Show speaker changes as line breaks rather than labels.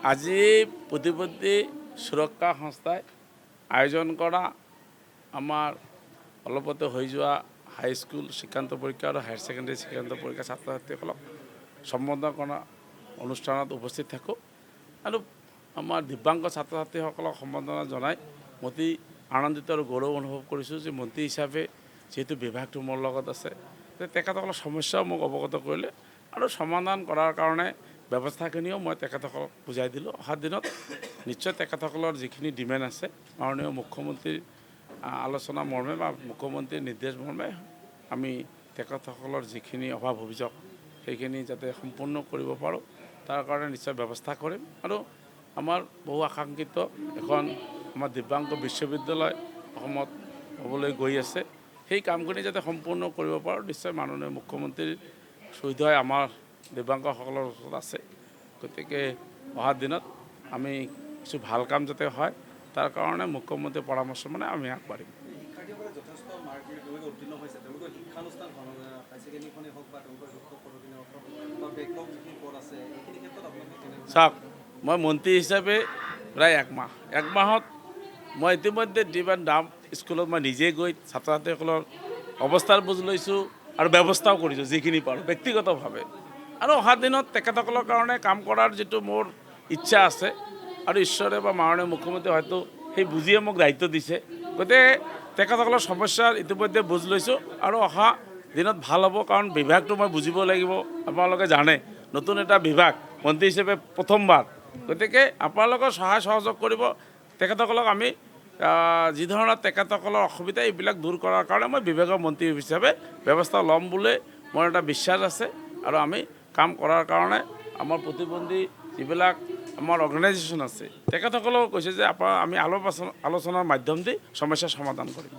আজি প্ৰতিবন্ধী সুৰক্ষা সংস্থাই আয়োজন কৰা আমাৰ অলপতে হৈ যোৱা হাইস্কুল শিক্ষান্ত পৰীক্ষা আৰু হায়াৰ ছেকেণ্ডেৰী শিক্ষান্ত পৰীক্ষা ছাত্ৰ ছাত্ৰীসকলক সম্বোধন কৰা অনুষ্ঠানত উপস্থিত থাকোঁ আৰু আমাৰ দিব্যাংগ ছাত্ৰ ছাত্ৰীসকলক সম্বৰ্ধনা জনাই অতি আনন্দিত আৰু গৌৰৱ অনুভৱ কৰিছোঁ যে মন্ত্ৰী হিচাপে যিহেতু বিভাগটো মোৰ লগত আছে তেখেতসকলৰ সমস্যাও মোক অৱগত কৰিলে আৰু সমাধান কৰাৰ কাৰণে ব্যৱস্থাখিনিও মই তেখেতসকলক বুজাই দিলোঁ। অহা দিনত নিশ্চয় তেখেতসকলৰ যিখিনি ডিমাণ্ড আছে মাননীয় মুখ্যমন্ত্ৰীৰ আলোচনা মৰ্মে বা মুখ্যমন্ত্ৰীৰ নিৰ্দেশ মৰ্মে আমি তেখেতসকলৰ যিখিনি অভাৱ অভিযোগ সেইখিনি যাতে সম্পূৰ্ণ কৰিব পাৰোঁ তাৰ কাৰণে নিশ্চয় ব্যৱস্থা কৰিম আৰু আমাৰ বহু আকাংক্ষিত এখন আমাৰ দিব্যাংগ বিশ্ববিদ্যালয় অসমত হ'বলৈ গৈ আছে সেই কামখিনি যাতে সম্পূৰ্ণ কৰিব পাৰোঁ নিশ্চয় মাননীয় মুখ্যমন্ত্ৰীৰ সুবিধাই আমাৰ দিব্যাংগসকলৰ ওচৰত আছে। গতিকে অহা দিনত আমি কিছু ভাল কাম যাতে হয় তাৰ কাৰণে মুখ্যমন্ত্ৰীৰ পৰামৰ্শ মানে আমি আগবাঢ়িম। চাওক, মই মন্ত্ৰী হিচাপে প্ৰায় এক মাহত মই ইতিমধ্যে যিমান দাম স্কুলত মই নিজে গৈ ছাত্ৰ ছাত্ৰীসকলৰ অৱস্থাৰ বুজ লৈছোঁ আৰু ব্যৱস্থাও কৰিছোঁ যিখিনি পাৰোঁ ব্যক্তিগতভাৱে আৰু অহা দিনত তেখেতসকলৰ কাৰণে কাম কৰাৰ যিটো মোৰ ইচ্ছা আছে আৰু ঈশ্বৰে বা মাননীয় মুখ্যমন্ত্ৰী হয়তো সেই বুজিয়ে মোক দায়িত্ব দিছে। গতিকে তেখেতসকলৰ সমস্যাৰ ইতিমধ্যে বুজ লৈছোঁ আৰু অহা দিনত ভাল হ'ব কাৰণ বিভাগটো মই বুজিব লাগিব। আপোনালোকে জানে নতুন এটা বিভাগ মন্ত্ৰী হিচাপে প্ৰথমবাৰ, গতিকে আপোনালোকৰ সহায় সহযোগ কৰিব তেখেতসকলক আমি যি ধৰণৰ তেখেতসকলৰ অসুবিধা এইবিলাক দূৰ কৰাৰ কাৰণে মই বিভাগৰ মন্ত্ৰী হিচাপে ব্যৱস্থা ল'ম বুলি মোৰ এটা বিশ্বাস আছে আৰু আমি কাম কৰাৰ কাৰণে আমাৰ প্ৰতিবন্ধী যিবিলাক আমাৰ অৰ্গেনাইজেশ্যন আছে তেখেতসকলেও কৈছে যে আমি আলোচনাৰ মাধ্যম দি সমস্যাৰ সমাধান কৰিম।